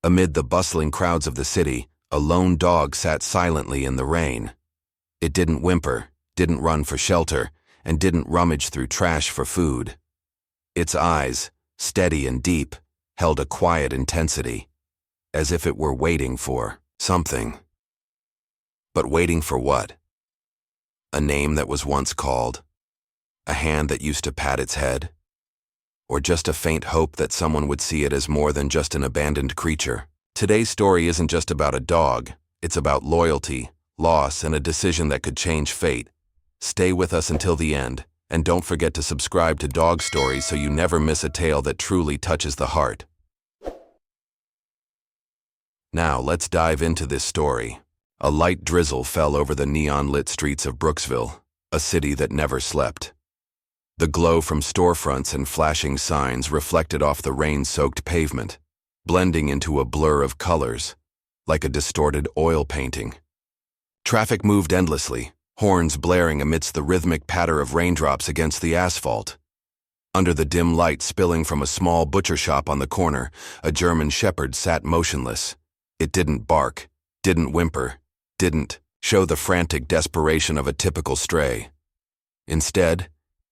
Amid the bustling crowds of the city, a lone dog sat silently in the rain. It didn't whimper, didn't run for shelter, and didn't rummage through trash for food. Its eyes, steady and deep, held a quiet intensity, as if it were waiting for something. But waiting for what? A name that was once called? A hand that used to pat its head? Or just a faint hope that someone would see it as more than just an abandoned creature? Today's story isn't just about a dog, it's about loyalty, loss, and a decision that could change fate. Stay with us until the end, and don't forget to subscribe to Dog Stories so you never miss a tale that truly touches the heart. Now let's dive into this story. A light drizzle fell over the neon-lit streets of Brooksville, a city that never slept. The glow from storefronts and flashing signs reflected off the rain-soaked pavement, blending into a blur of colors, like a distorted oil painting. Traffic moved endlessly, horns blaring amidst the rhythmic patter of raindrops against the asphalt. Under the dim light spilling from a small butcher shop on the corner, a German shepherd sat motionless. It didn't bark, didn't whimper, didn't show the frantic desperation of a typical stray. Instead,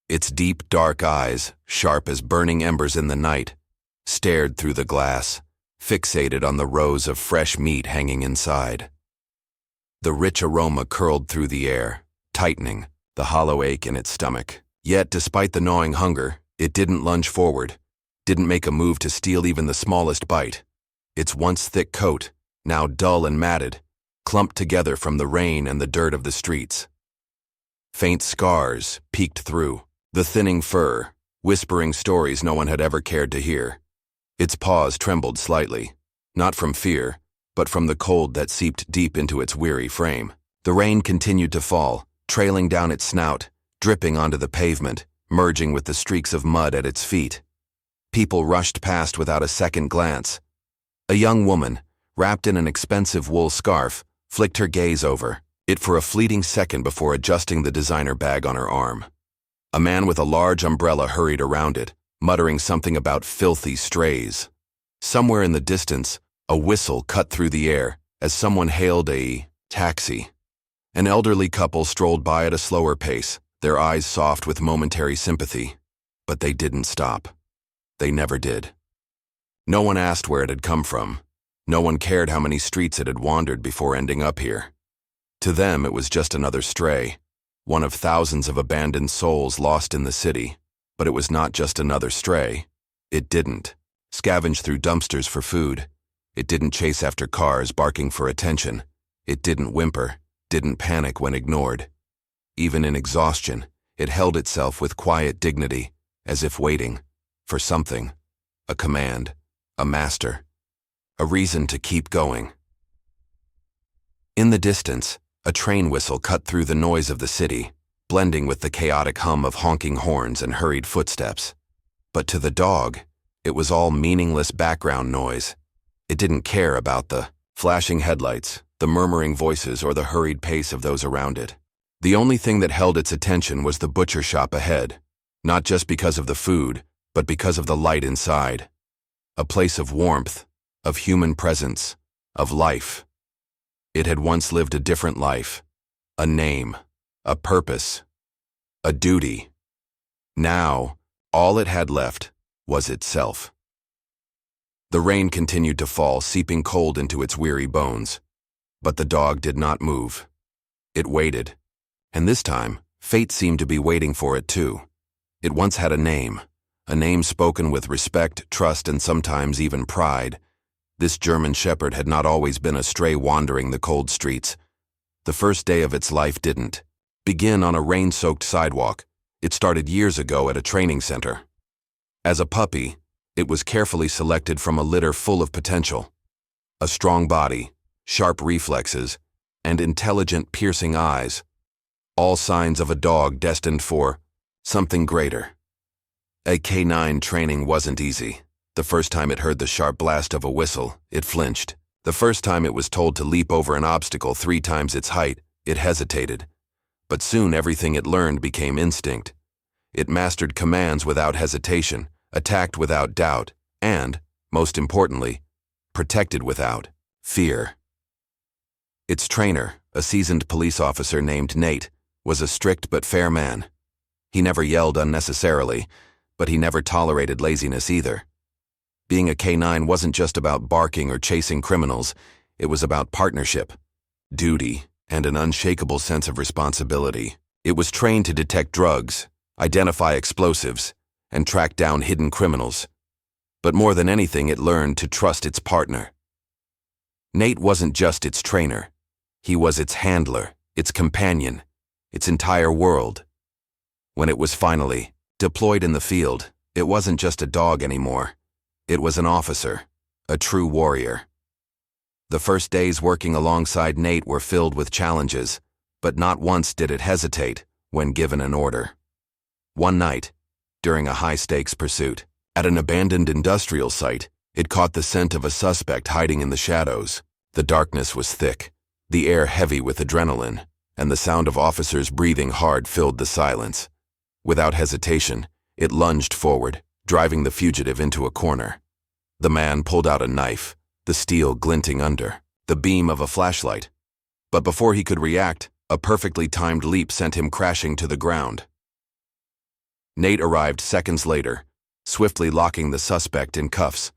its deep, dark eyes, sharp as burning embers in the night, stared through the glass, fixated on the rows of fresh meat hanging inside. The rich aroma curled through the air, tightening the hollow ache in its stomach. Yet, despite the gnawing hunger, it didn't lunge forward, didn't make a move to steal even the smallest bite. Its once thick coat, now dull and matted, clumped together from the rain and the dirt of the streets. Faint scars peeked through the thinning fur, whispering stories no one had ever cared to hear. Its paws trembled slightly, not from fear, but from the cold that seeped deep into its weary frame. The rain continued to fall, trailing down its snout, dripping onto the pavement, merging with the streaks of mud at its feet. People rushed past without a second glance. A young woman, wrapped in an expensive wool scarf, flicked her gaze over it for a fleeting second before adjusting the designer bag on her arm. A man with a large umbrella hurried around it, muttering something about filthy strays. Somewhere in the distance, a whistle cut through the air as someone hailed a taxi. An elderly couple strolled by at a slower pace, their eyes soft with momentary sympathy. But they didn't stop. They never did. No one asked where it had come from. No one cared how many streets it had wandered before ending up here. To them, it was just another stray, one of thousands of abandoned souls lost in the city. But it was not just another stray. It didn't scavenge through dumpsters for food. It didn't chase after cars barking for attention. It didn't whimper, didn't panic when ignored. Even in exhaustion, it held itself with quiet dignity, as if waiting for something, a command, a master, a reason to keep going. In the distance, a train whistle cut through the noise of the city, blending with the chaotic hum of honking horns and hurried footsteps. But to the dog, it was all meaningless background noise. It didn't care about the flashing headlights, the murmuring voices, or the hurried pace of those around it. The only thing that held its attention was the butcher shop ahead, not just because of the food, but because of the light inside. A place of warmth, of human presence, of life. It had once lived a different life, a name, a purpose, a duty. Now, all it had left was itself. The rain continued to fall, seeping cold into its weary bones. But the dog did not move. It waited. And this time, fate seemed to be waiting for it too. It once had a name spoken with respect, trust, and sometimes even pride. This German shepherd had not always been a stray wandering the cold streets. The first day of its life didn't begin on a rain-soaked sidewalk. It started years ago at a training center. As a puppy, it was carefully selected from a litter full of potential. A strong body, sharp reflexes, and intelligent, piercing eyes. All signs of a dog destined for something greater. A canine training wasn't easy. The first time it heard the sharp blast of a whistle, it flinched. The first time it was told to leap over an obstacle 3 times its height, it hesitated. But soon everything it learned became instinct. It mastered commands without hesitation, attacked without doubt, and, most importantly, protected without fear. Its trainer, a seasoned police officer named Nate, was a strict but fair man. He never yelled unnecessarily, but he never tolerated laziness either. Being a K9 wasn't just about barking or chasing criminals, it was about partnership, duty, and an unshakable sense of responsibility. It was trained to detect drugs, identify explosives, and track down hidden criminals. But more than anything, it learned to trust its partner. Nate wasn't just its trainer. He was its handler, its companion, its entire world. When it was finally deployed in the field, it wasn't just a dog anymore. It was an officer, a true warrior. The first days working alongside Nate were filled with challenges, but not once did it hesitate when given an order. One night, during a high-stakes pursuit, at an abandoned industrial site, it caught the scent of a suspect hiding in the shadows. The darkness was thick, the air heavy with adrenaline, and the sound of officers breathing hard filled the silence. Without hesitation, it lunged forward, driving the fugitive into a corner. The man pulled out a knife, the steel glinting under the beam of a flashlight. But before he could react, a perfectly timed leap sent him crashing to the ground. Nate arrived seconds later, swiftly locking the suspect in cuffs.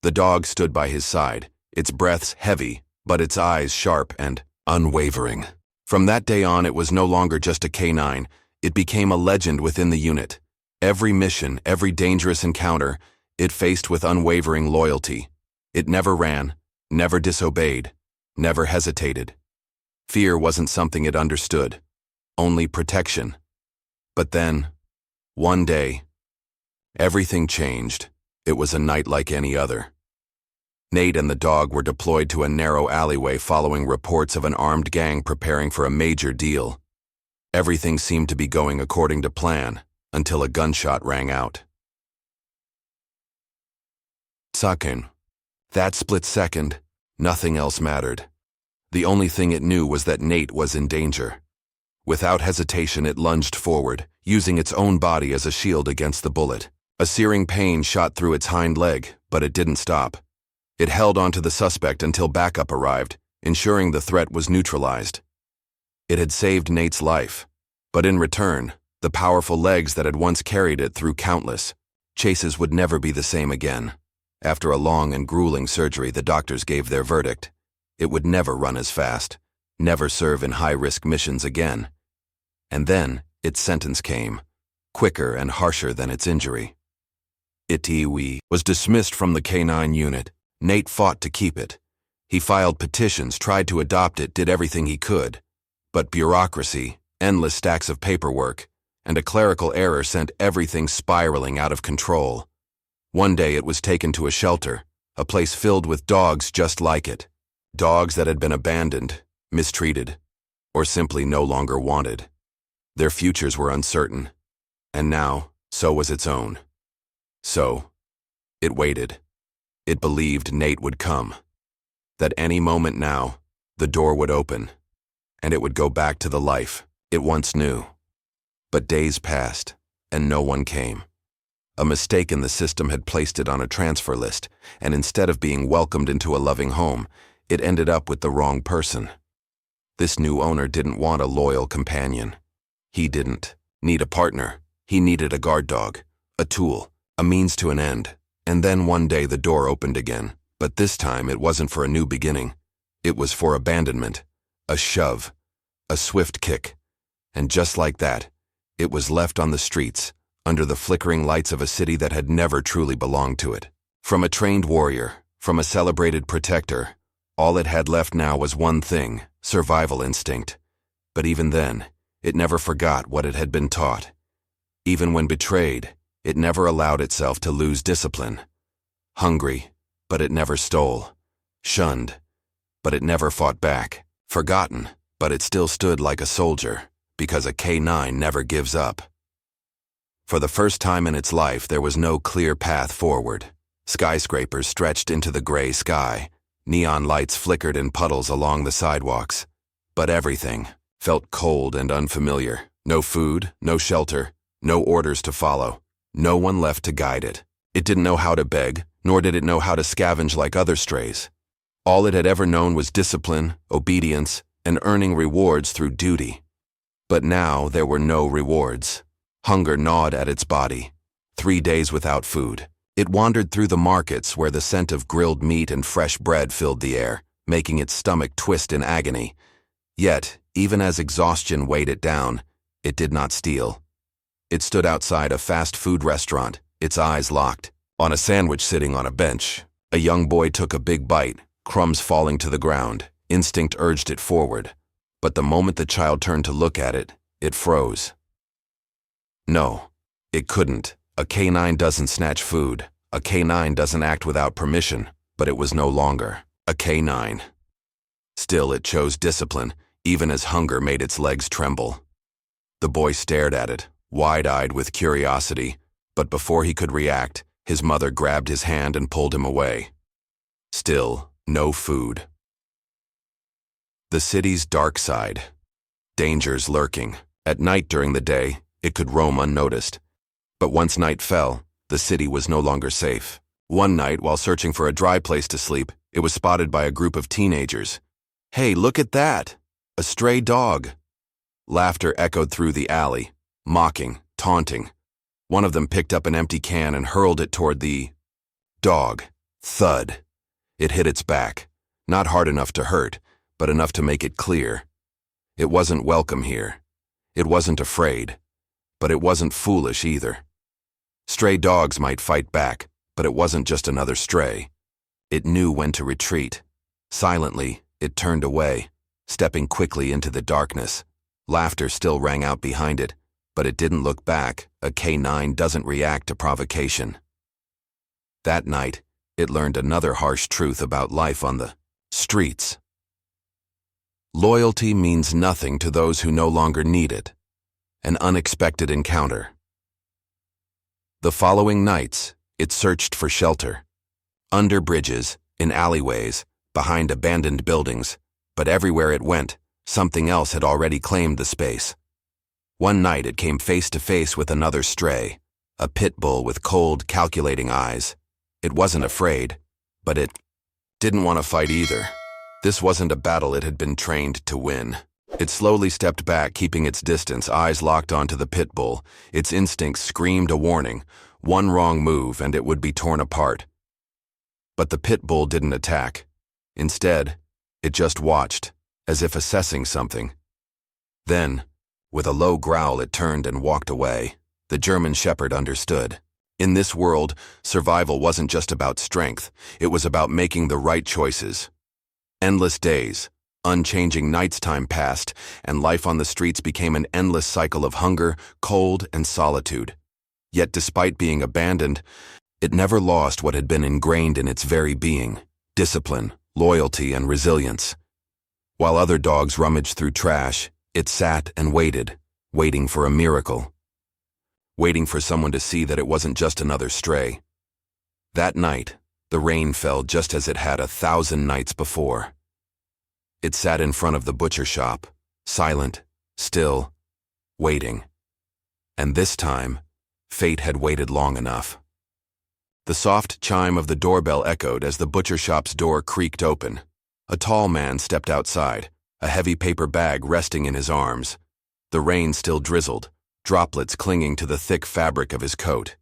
The dog stood by his side, its breaths heavy, but its eyes sharp and unwavering. From that day on, it was no longer just a K9, it became a legend within the unit. Every mission, every dangerous encounter, it faced with unwavering loyalty. It never ran, never disobeyed, never hesitated. Fear wasn't something it understood, only protection. But then, one day, everything changed. It was a night like any other. Nate and the dog were deployed to a narrow alleyway following reports of an armed gang preparing for a major deal. Everything seemed to be going according to plan, until a gunshot rang out. Second. That split second, nothing else mattered. The only thing it knew was that Nate was in danger. Without hesitation, it lunged forward, using its own body as a shield against the bullet. A searing pain shot through its hind leg, but it didn't stop. It held onto the suspect until backup arrived, ensuring the threat was neutralized. It had saved Nate's life, but in return, the powerful legs that had once carried it through countless chases would never be the same again. After a long and grueling surgery, the doctors gave their verdict. It would never run as fast, never serve in high-risk missions again. And then, its sentence came, quicker and harsher than its injury. It was dismissed from the K9 unit. Nate fought to keep it. He filed petitions, tried to adopt it, did everything he could. But bureaucracy, endless stacks of paperwork, and a clerical error sent everything spiraling out of control. One day it was taken to a shelter, a place filled with dogs just like it. Dogs that had been abandoned, mistreated, or simply no longer wanted. Their futures were uncertain, and now, so was its own. So, it waited. It believed Nate would come. That any moment now, the door would open, and it would go back to the life it once knew. But days passed, and no one came. A mistake in the system had placed it on a transfer list, and instead of being welcomed into a loving home, it ended up with the wrong person. This new owner didn't want a loyal companion. He didn't need a partner. He needed a guard dog, a tool, a means to an end. And then one day the door opened again, but this time it wasn't for a new beginning. It was for abandonment, a shove, a swift kick. And just like that, it was left on the streets, under the flickering lights of a city that had never truly belonged to it. From a trained warrior, from a celebrated protector, all it had left now was one thing, survival instinct. But even then, it never forgot what it had been taught. Even when betrayed, it never allowed itself to lose discipline. Hungry, but it never stole. Shunned, but it never fought back. Forgotten, but it still stood like a soldier, because a K9 never gives up. For the first time in its life, there was no clear path forward. Skyscrapers stretched into the gray sky. Neon lights flickered in puddles along the sidewalks. But everything felt cold and unfamiliar. No food, no shelter, no orders to follow. No one left to guide it. It didn't know how to beg, nor did it know how to scavenge like other strays. All it had ever known was discipline, obedience, and earning rewards through duty. But now there were no rewards. Hunger gnawed at its body. 3 days without food. It wandered through the markets where the scent of grilled meat and fresh bread filled the air, making its stomach twist in agony. Yet, even as exhaustion weighed it down, it did not steal. It stood outside a fast food restaurant, its eyes locked. On a sandwich sitting on a bench, a young boy took a big bite, crumbs falling to the ground. Instinct urged it forward. But the moment the child turned to look at it, it froze. No, it couldn't. A canine doesn't snatch food. A canine doesn't act without permission, but it was no longer a canine. Still, it chose discipline, even as hunger made its legs tremble. The boy stared at it, wide-eyed with curiosity, but before he could react, his mother grabbed his hand and pulled him away. Still, no food. The city's dark side. Dangers lurking. At night during the day, it could roam unnoticed. But once night fell, the city was no longer safe. One night, while searching for a dry place to sleep, it was spotted by a group of teenagers. "Hey, look at that! A stray dog!" Laughter echoed through the alley, mocking, taunting. One of them picked up an empty can and hurled it toward the dog. Thud. It hit its back, not hard enough to hurt, but enough to make it clear. It wasn't welcome here. It wasn't afraid, but it wasn't foolish either. Stray dogs might fight back, but it wasn't just another stray. It knew when to retreat. Silently, it turned away, stepping quickly into the darkness. Laughter still rang out behind it, but it didn't look back. A canine doesn't react to provocation. That night, it learned another harsh truth about life on the streets. Loyalty means nothing to those who no longer need it. An unexpected encounter. The following nights, it searched for shelter. Under bridges, in alleyways, behind abandoned buildings, but everywhere it went, something else had already claimed the space. One night it came face to face with another stray, a pit bull with cold, calculating eyes. It wasn't afraid, but it didn't want to fight either. This wasn't a battle it had been trained to win. It slowly stepped back, keeping its distance, eyes locked onto the pit bull. Its instincts screamed a warning. One wrong move and it would be torn apart. But the pit bull didn't attack. Instead, it just watched, as if assessing something. Then, with a low growl, it turned and walked away. The German shepherd understood. In this world, survival wasn't just about strength. It was about making the right choices. Endless days, unchanging nights time passed, and life on the streets became an endless cycle of hunger, cold, and solitude. Yet despite being abandoned, it never lost what had been ingrained in its very being: discipline, loyalty, and resilience. While other dogs rummaged through trash, it sat and waited, waiting for a miracle. Waiting for someone to see that it wasn't just another stray. That night, the rain fell just as it had 1,000 nights before. It sat in front of the butcher shop, silent, still, waiting. And this time, fate had waited long enough. The soft chime of the doorbell echoed as the butcher shop's door creaked open. A tall man stepped outside, a heavy paper bag resting in his arms. The rain still drizzled, droplets clinging to the thick fabric of his coat.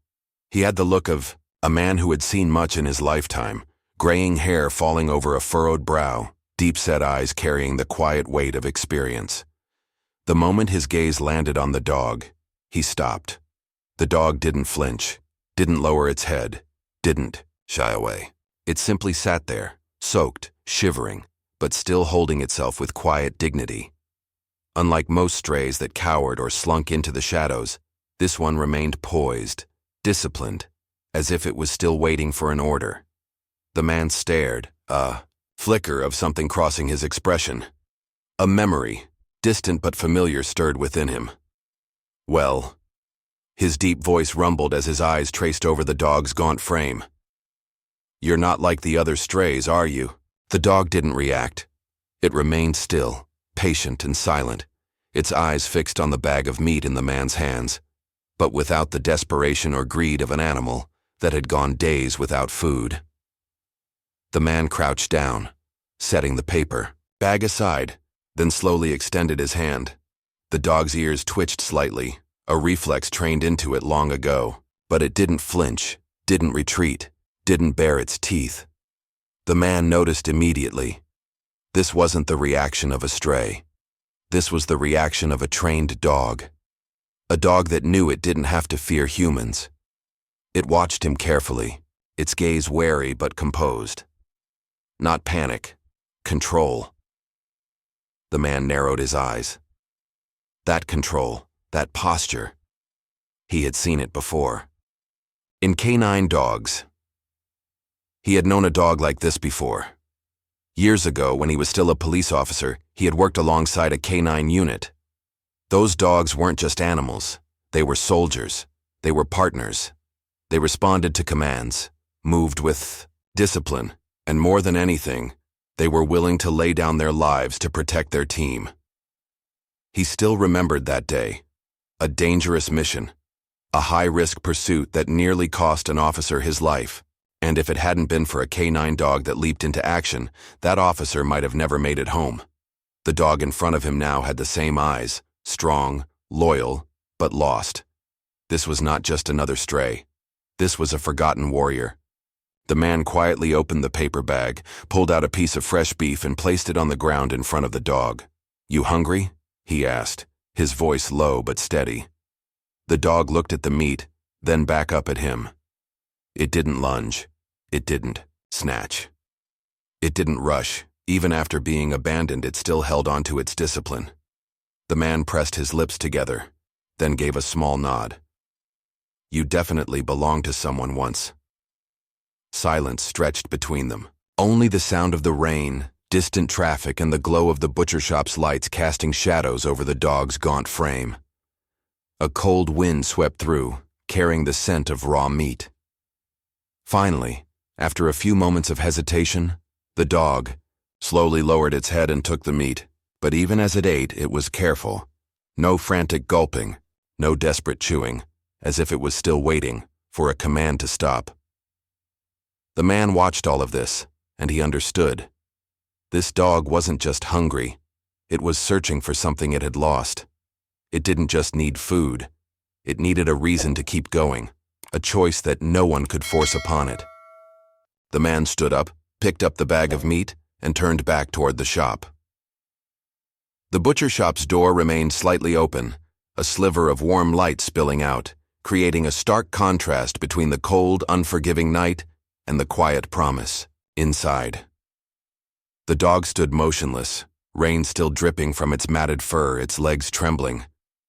He had the look of a man who had seen much in his lifetime, graying hair falling over a furrowed brow, deep-set eyes carrying the quiet weight of experience. The moment his gaze landed on the dog, he stopped. The dog didn't flinch, didn't lower its head, didn't shy away. It simply sat there, soaked, shivering, but still holding itself with quiet dignity. Unlike most strays that cowered or slunk into the shadows, this one remained poised, disciplined, as if it was still waiting for an order. The man stared, a flicker of something crossing his expression. A memory, distant but familiar, stirred within him. "Well," his deep voice rumbled as his eyes traced over the dog's gaunt frame. "You're not like the other strays, are you?" The dog didn't react. It remained still, patient and silent, its eyes fixed on the bag of meat in the man's hands. But without the desperation or greed of an animal, that had gone days without food. The man crouched down, setting the paper bag aside, then slowly extended his hand. The dog's ears twitched slightly, a reflex trained into it long ago, but it didn't flinch, didn't retreat, didn't bare its teeth. The man noticed immediately. This wasn't the reaction of a stray. This was the reaction of a trained dog. A dog that knew it didn't have to fear humans. It watched him carefully, its gaze wary but composed. Not panic, control. The man narrowed his eyes. That control, that posture. He had seen it before. In canine dogs. He had known a dog like this before. Years ago, when he was still a police officer, he had worked alongside a canine unit. Those dogs weren't just animals. They were soldiers. They were partners. They responded to commands, moved with discipline, and more than anything, they were willing to lay down their lives to protect their team. He still remembered that day. A dangerous mission. A high-risk pursuit that nearly cost an officer his life. And if it hadn't been for a canine dog that leaped into action, that officer might have never made it home. The dog in front of him now had the same eyes, strong, loyal, but lost. This was not just another stray. This was a forgotten warrior. The man quietly opened the paper bag, pulled out a piece of fresh beef and placed it on the ground in front of the dog. "You hungry?" he asked, his voice low but steady. The dog looked at the meat, then back up at him. It didn't lunge. It didn't snatch. It didn't rush. Even after being abandoned, it still held on to its discipline. The man pressed his lips together, then gave a small nod. "You definitely belonged to someone once." Silence stretched between them. Only the sound of the rain, distant traffic, and the glow of the butcher shop's lights casting shadows over the dog's gaunt frame. A cold wind swept through, carrying the scent of raw meat. Finally, after a few moments of hesitation, the dog slowly lowered its head and took the meat, but even as it ate, it was careful. No frantic gulping, no desperate chewing, as if it was still waiting for a command to stop. The man watched all of this, and he understood. This dog wasn't just hungry. It was searching for something it had lost. It didn't just need food. It needed a reason to keep going, a choice that no one could force upon it. The man stood up, picked up the bag of meat, and turned back toward the shop. The butcher shop's door remained slightly open, a sliver of warm light spilling out, creating a stark contrast between the cold, unforgiving night and the quiet promise inside. The dog stood motionless, rain still dripping from its matted fur, its legs trembling,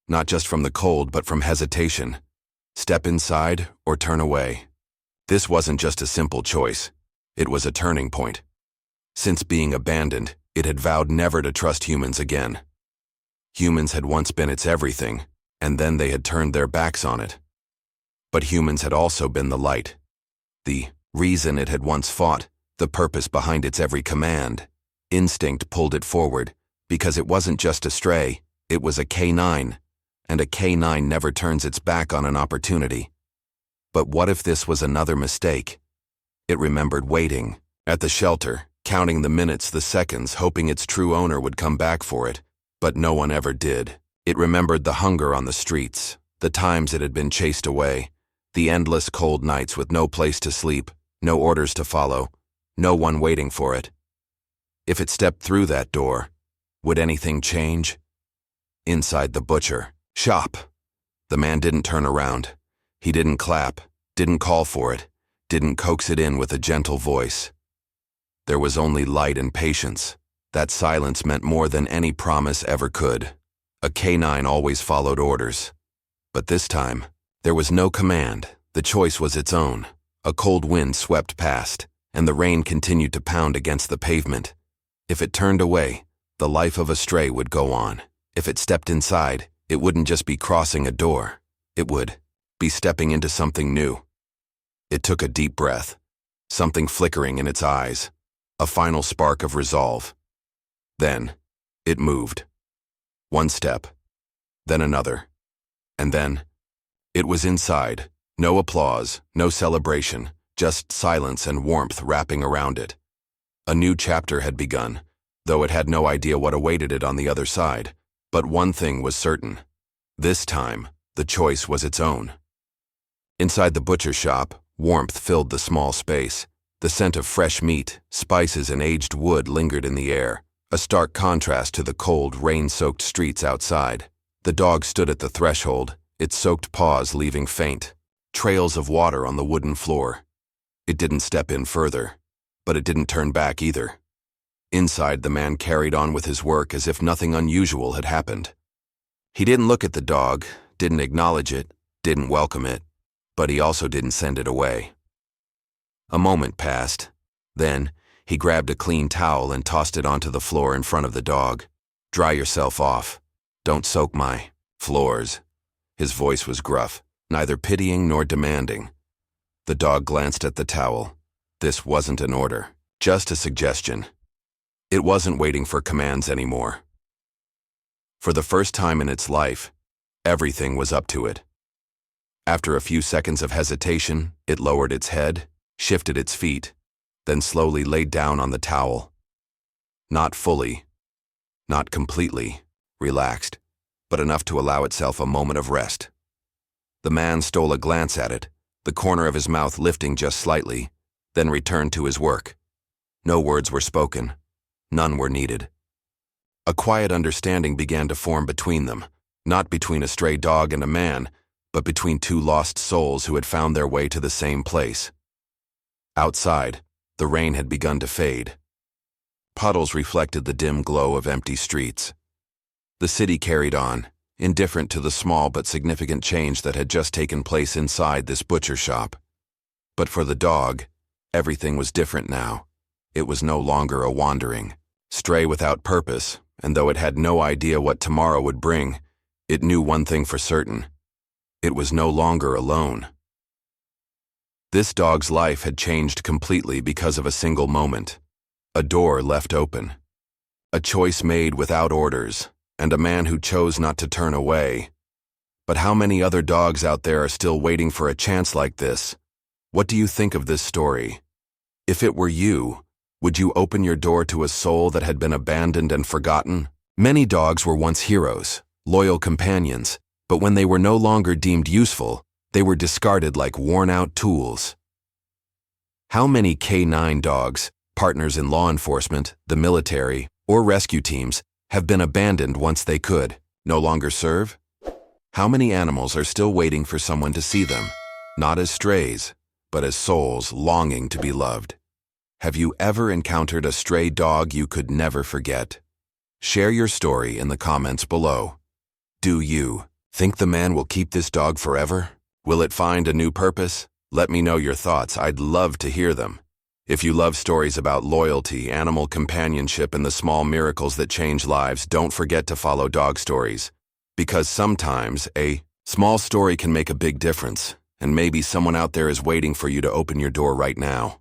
not just from the cold but from hesitation. Step inside or turn away. This wasn't just a simple choice. It was a turning point. Since being abandoned, it had vowed never to trust humans again. Humans had once been its everything, and then they had turned their backs on it. But humans had also been the light. The reason it had once fought, the purpose behind its every command. Instinct pulled it forward, because it wasn't just a stray, it was a canine, and a canine never turns its back on an opportunity. But what if this was another mistake? It remembered waiting, at the shelter, counting the minutes, the seconds, hoping its true owner would come back for it, but no one ever did. It remembered the hunger on the streets, the times it had been chased away, the endless cold nights with no place to sleep, no orders to follow, no one waiting for it. If it stepped through that door, would anything change? Inside the butcher shop, the man didn't turn around. He didn't clap, didn't call for it, didn't coax it in with a gentle voice. There was only light and patience. That silence meant more than any promise ever could. A canine always followed orders. But this time, there was no command. The choice was its own. A cold wind swept past, and the rain continued to pound against the pavement. If it turned away, the life of a stray would go on. If it stepped inside, it wouldn't just be crossing a door. It would be stepping into something new. It took a deep breath, something flickering in its eyes, a final spark of resolve. Then, it moved. One step, then another, and then, it was inside, No applause, no celebration, just silence and warmth wrapping around it. A new chapter had begun, though it had no idea what awaited it on the other side. But one thing was certain. This time, the choice was its own. Inside the butcher shop, warmth filled the small space. The scent of fresh meat, spices, and aged wood lingered in the air, a stark contrast to the cold, rain-soaked streets outside. The dog stood at the threshold, its soaked paws leaving faint trails of water on the wooden floor. It didn't step in further, but it didn't turn back either. Inside, the man carried on with his work as if nothing unusual had happened. He didn't look at the dog, didn't acknowledge it, didn't welcome it, but he also didn't send it away. A moment passed. Then, he grabbed a clean towel and tossed it onto the floor in front of the dog. "Dry yourself off. Don't soak my floors." His voice was gruff, neither pitying nor demanding. The dog glanced at the towel. This wasn't an order, just a suggestion. It wasn't waiting for commands anymore. For the first time in its life, everything was up to it. After a few seconds of hesitation, it lowered its head, shifted its feet, then slowly laid down on the towel. Not fully, not completely, relaxed, but enough to allow itself a moment of rest. The man stole a glance at it, the corner of his mouth lifting just slightly, then returned to his work. No words were spoken. None were needed. A quiet understanding began to form between them, not between a stray dog and a man, but between two lost souls who had found their way to the same place. Outside, the rain had begun to fade. Puddles reflected the dim glow of empty streets. The city carried on, indifferent to the small but significant change that had just taken place inside this butcher shop. But for the dog, everything was different now. It was no longer a wandering stray without purpose, and though it had no idea what tomorrow would bring, it knew one thing for certain. It was no longer alone. This dog's life had changed completely because of a single moment. A door left open. A choice made without orders, and a man who chose not to turn away. But how many other dogs out there are still waiting for a chance like this? What do you think of this story? If it were you, would you open your door to a soul that had been abandoned and forgotten? Many dogs were once heroes, loyal companions, but when they were no longer deemed useful, they were discarded like worn-out tools. How many K9 dogs, partners in law enforcement, the military, or rescue teams, have been abandoned once they could, no longer serve? How many animals are still waiting for someone to see them, not as strays, but as souls longing to be loved? Have you ever encountered a stray dog you could never forget? Share your story in the comments below. Do you think the man will keep this dog forever? Will it find a new purpose? Let me know your thoughts. I'd love to hear them. If you love stories about loyalty, animal companionship, and the small miracles that change lives, don't forget to follow Dog Stories. Because sometimes a small story can make a big difference, and maybe someone out there is waiting for you to open your door right now.